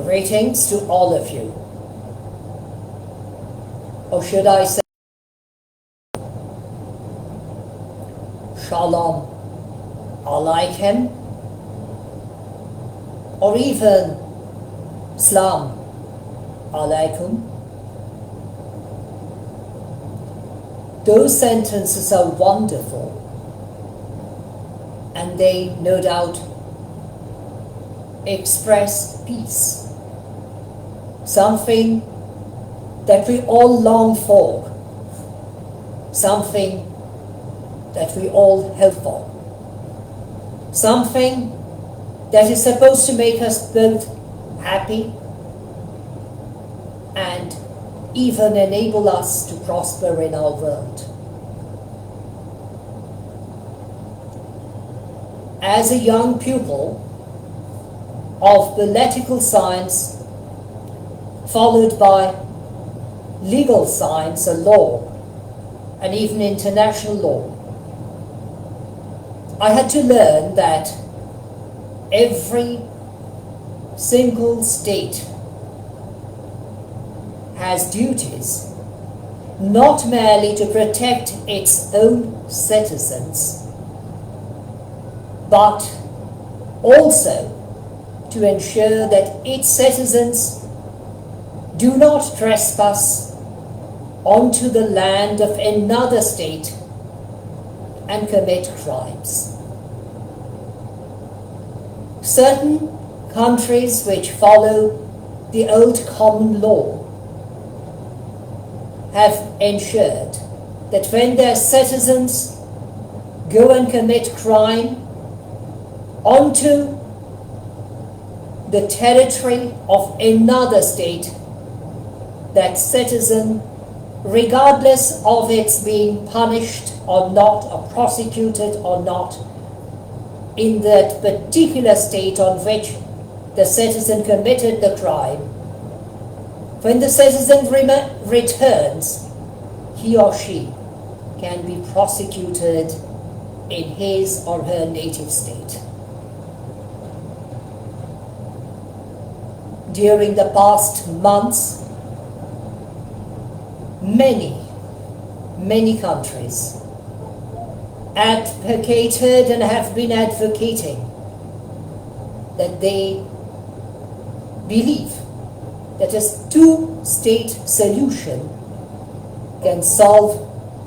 Greetings to all of you. Or should I say, Shalom Alaikum, or even Salam Alaikum. Those sentences are wonderful, and they no doubt express peace, something that we all long for, something that we all hope for, something that is supposed to make us both happy and even enable us to prosper in our world. As a young pupil of political science, followed by legal science and law, and even international law, I had to learn that every single state has duties not merely to protect its own citizens, but also to ensure that its citizens do not trespass onto the land of another state and commit crimes. Certain countries which follow the old common law have ensured that when their citizens go and commit crime onto the territory of another state, that citizen, regardless of its being punished or not, or prosecuted or not, in that particular state on which the citizen committed the crime, when the citizen returns, he or she can be prosecuted in his or her native state. During the past months, many countries advocated and have been advocating that they believe that a two-state solution can solve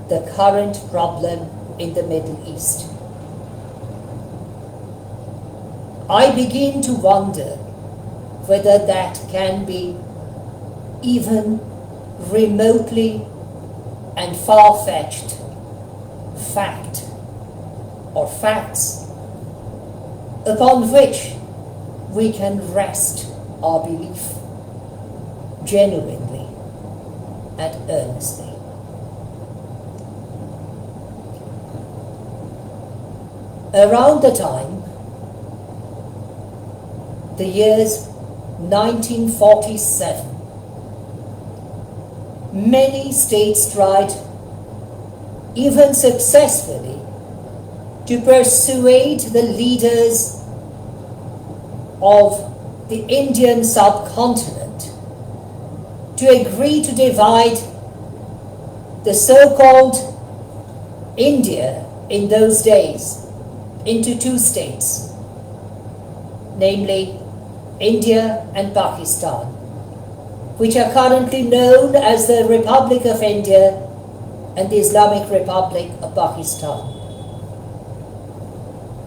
the current problem in the Middle East. I begin to wonder whether that can be even remotely and far-fetched fact or facts upon which we can rest our belief genuinely and earnestly. Around the time, the years 1947, many states tried, even successfully, to persuade the leaders of the Indian subcontinent to agree to divide the so-called India in those days into two states, namely India and Pakistan, which are currently known as the Republic of India and the Islamic Republic of Pakistan.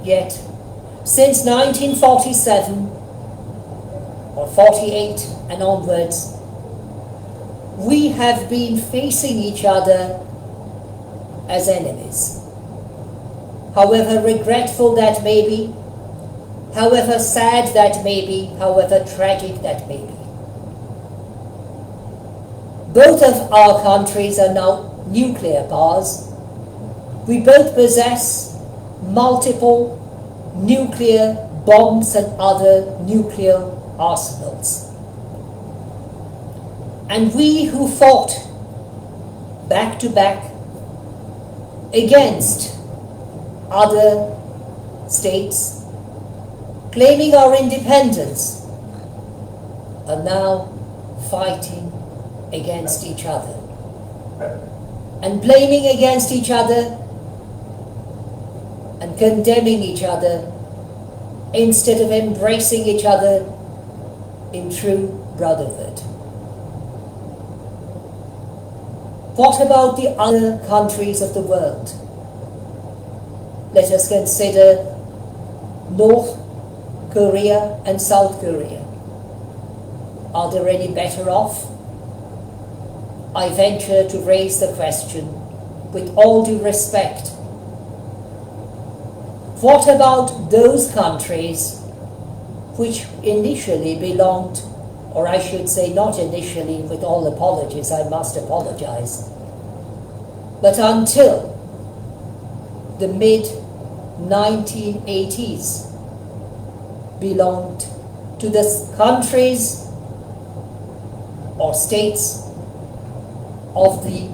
Yet, since 1947 or 48 and onwards, we have been facing each other as enemies. However regretful that may be, however sad that may be, however tragic that may be. Both of our countries are now nuclear powers. We both possess multiple nuclear bombs and other nuclear arsenals. And we who fought back to back against other states claiming our independence are now fighting against each other and blaming against each other and condemning each other instead of embracing each other in true brotherhood. What about the other countries of the world? Let us consider North Korea and South Korea. Are they any better off? I venture to raise the question with all due respect. What about those countries which initially belonged, or I should say not initially, with all apologies, I must apologize, but until the mid-1980s belonged to the countries or states of the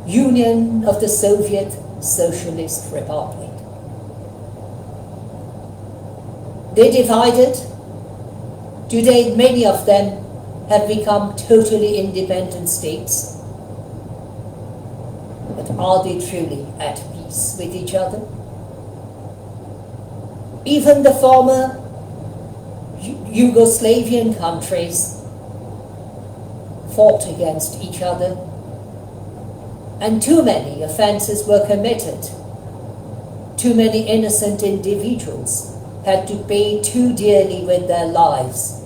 Union of the Soviet Socialist Republic. They divided. Today, many of them have become totally independent states. But are they truly at peace with each other? Even the former Yugoslavian countries fought against each other, and too many offenses were committed. Too many innocent individuals had to pay too dearly with their lives.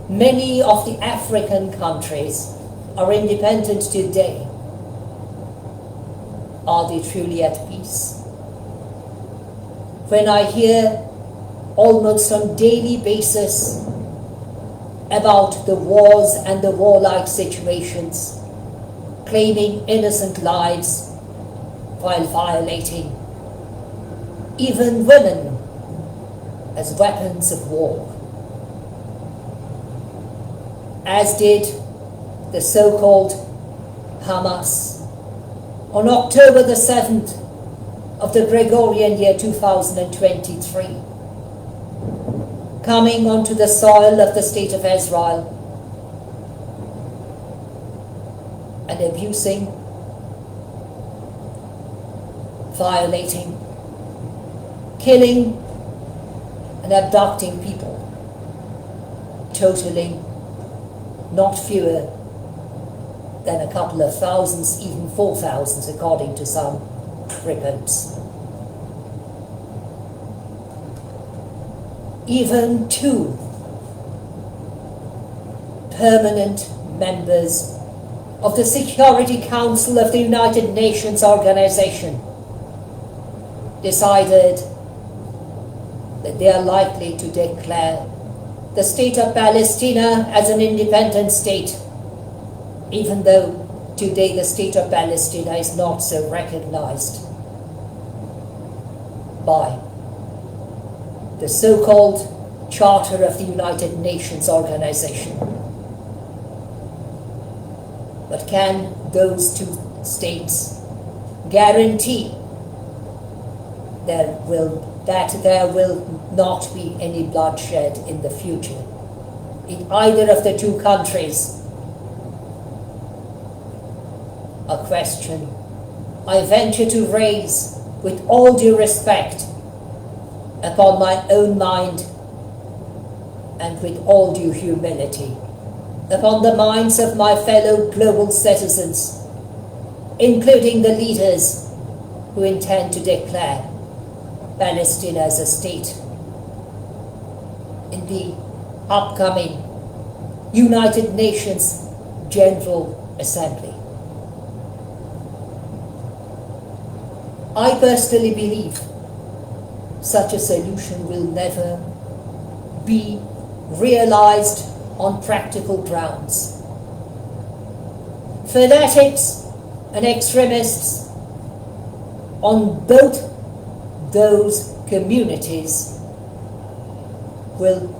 Many of the African countries are independent today. Are they truly at peace? When I hear almost on daily basis about the wars and the warlike situations, claiming innocent lives while violating even women as weapons of war, as did the so-called Hamas on October the 7th of the Gregorian year 2023, coming onto the soil of the state of Israel and abusing, violating, killing and abducting people, totaling not fewer than a couple of thousands, even 4,000 according to some reports. Even 2 permanent members of the Security Council of the United Nations Organization decided that they are likely to declare the state of Palestine as an independent state, even though today the state of Palestine is not so recognized by the so-called Charter of the United Nations Organization. But can those 2 states guarantee that there will not be any bloodshed in the future in either of the 2 countries? A question I venture to raise with all due respect upon my own mind and with all due humility upon the minds of my fellow global citizens, including the leaders who intend to declare Palestine as a state in the upcoming United Nations General Assembly. I personally believe such a solution will never be realized on practical grounds. Fanatics and extremists on both those communities will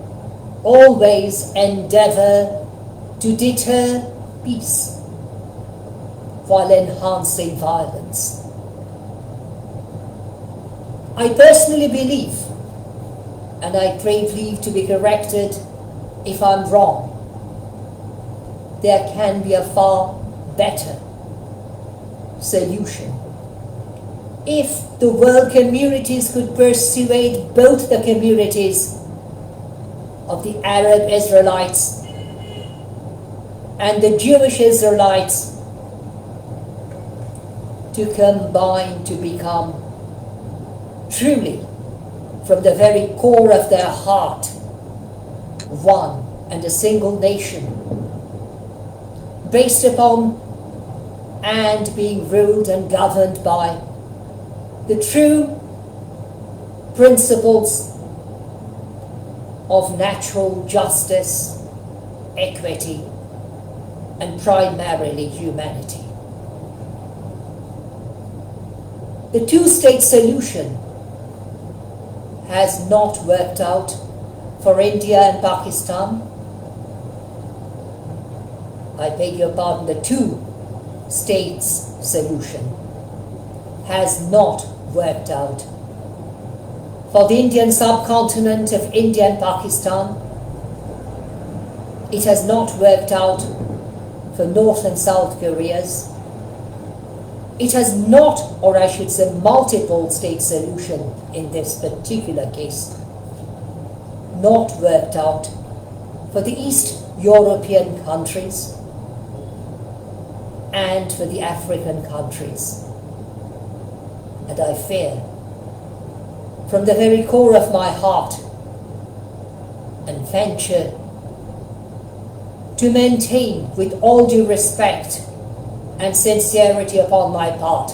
always endeavor to deter peace while enhancing violence. I personally believe, and I crave leave to be corrected, if I'm wrong, there can be a far better solution. If the world communities could persuade both the communities of the Arab Israelites and the Jewish Israelites to combine to become truly, from the very core of their heart, one and a single nation, based upon and being ruled and governed by the true principles of natural justice, equity, and primarily humanity. The two-state solution has not worked out for India and Pakistan. I beg your pardon, the two-states solution has not worked out for the Indian subcontinent of India and Pakistan. It has not worked out for North and South Koreas. It has not, or I should say multiple state solution in this particular case, not worked out for the East European countries and for the African countries. And I fear, from the very core of my heart, and venture to maintain with all due respect and sincerity upon my part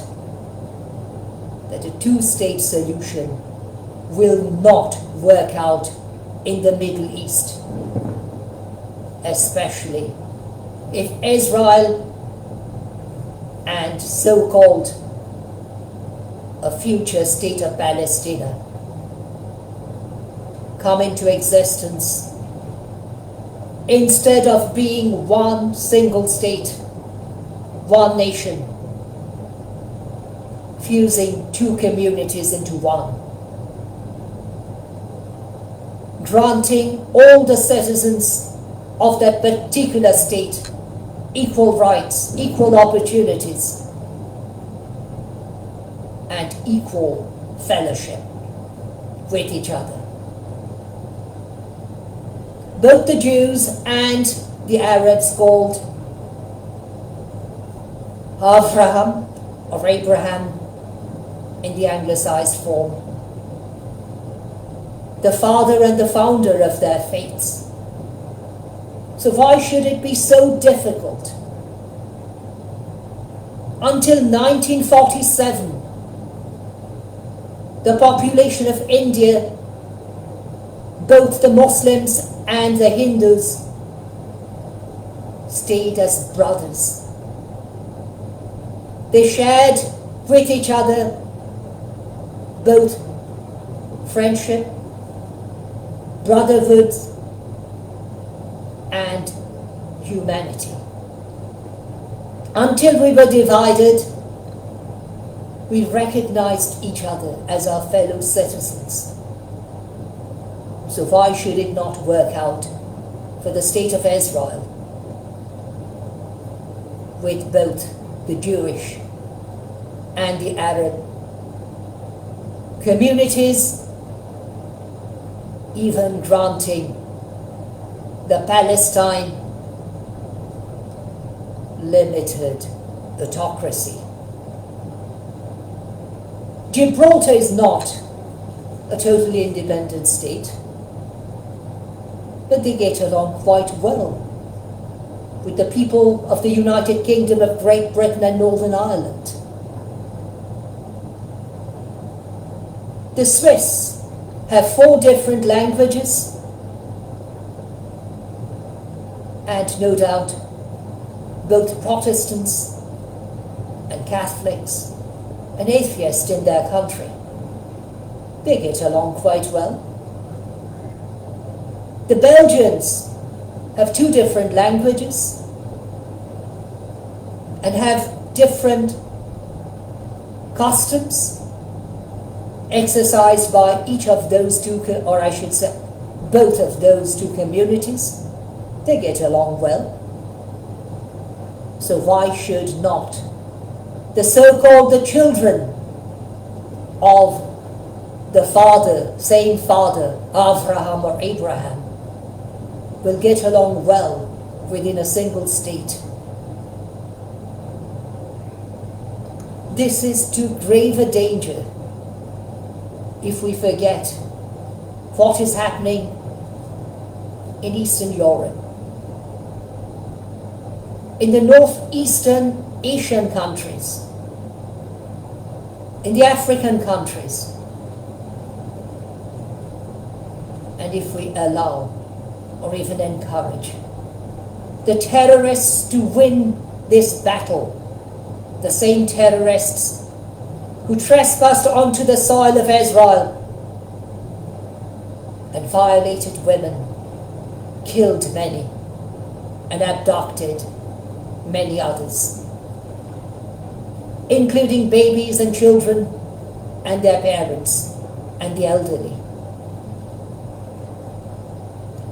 that a two-state solution will not work out in the Middle East, especially if Israel and so-called a future state of Palestine come into existence instead of being one single state, one nation, fusing two communities into one, granting all the citizens of that particular state equal rights, equal opportunities, and equal fellowship with each other. Both the Jews and the Arabs called Abraham, or Abraham in the anglicized form, the father and the founder of their faiths. So why should it be so difficult? Until 1947, the population of India, both the Muslims and the Hindus, stayed as brothers. They shared with each other both friendship, brotherhood, and humanity. Until we were divided, we recognized each other as our fellow citizens. So why should it not work out for the state of Israel with both the Jewish and the Arab communities, even granting the Palestine limited autocracy? Gibraltar is not a totally independent state, but they get along quite well with the people of the United Kingdom of Great Britain and Northern Ireland. The Swiss have 4 different languages, and no doubt both Protestants and Catholics and atheists in their country, they get along quite well. The Belgians have 2 different languages and have different customs exercised by each of those 2, or I should say, both of those two communities. They get along well. So why should not the so-called the children of the father, same father, Abraham or Abraham, will get along well within a single state? This is too grave a danger if we forget what is happening in Eastern Europe. In the northeastern Asian countries, in the African countries, and if we allow or even encourage the terrorists to win this battle, the same terrorists who trespassed onto the soil of Israel and violated women, killed many, and abducted many others, including babies and children and their parents and the elderly.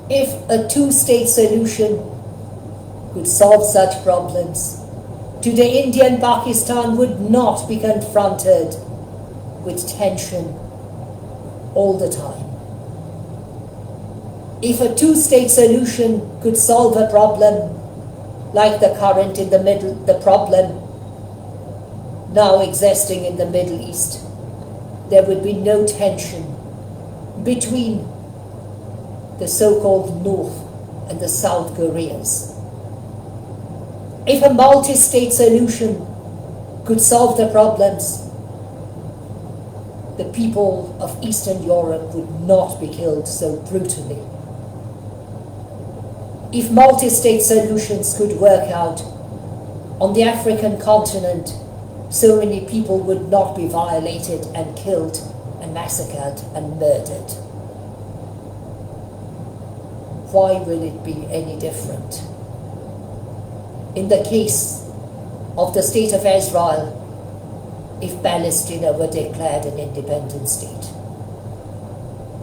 If a two-state solution could solve such problems, today India and Pakistan would not be confronted with tension all the time. If a two-state solution could solve a problem like the current in the middle, the problem now existing in the Middle East, there would be no tension between the so-called North and the South Koreas. If a multi-state solution could solve the problems, the people of Eastern Europe would not be killed so brutally. If multi-state solutions could work out on the African continent, so many people would not be violated and killed and massacred and murdered. Why will it be any different in the case of the state of Israel if Palestine were declared an independent state?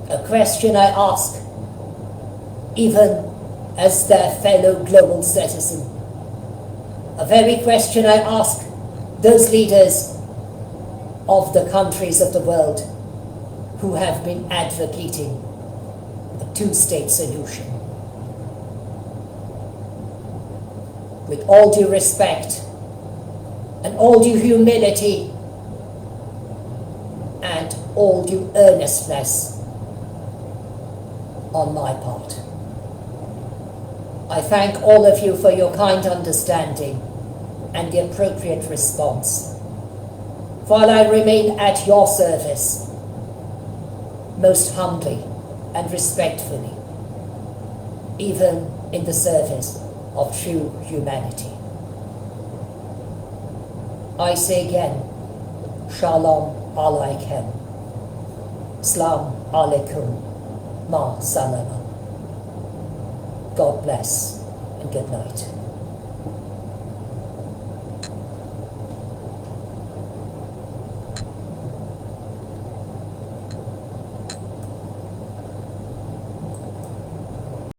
A question I ask even as their fellow global citizen. A very question I ask those leaders of the countries of the world who have been advocating a two-state solution. With all due respect and all due humility and all due earnestness on my part, I thank all of you for your kind understanding and the appropriate response, while I remain at your service, most humbly and respectfully, even in the service of true humanity. I say again, Shalom Aleichem, Salam Alaikum, Ma Salama. God bless and good night.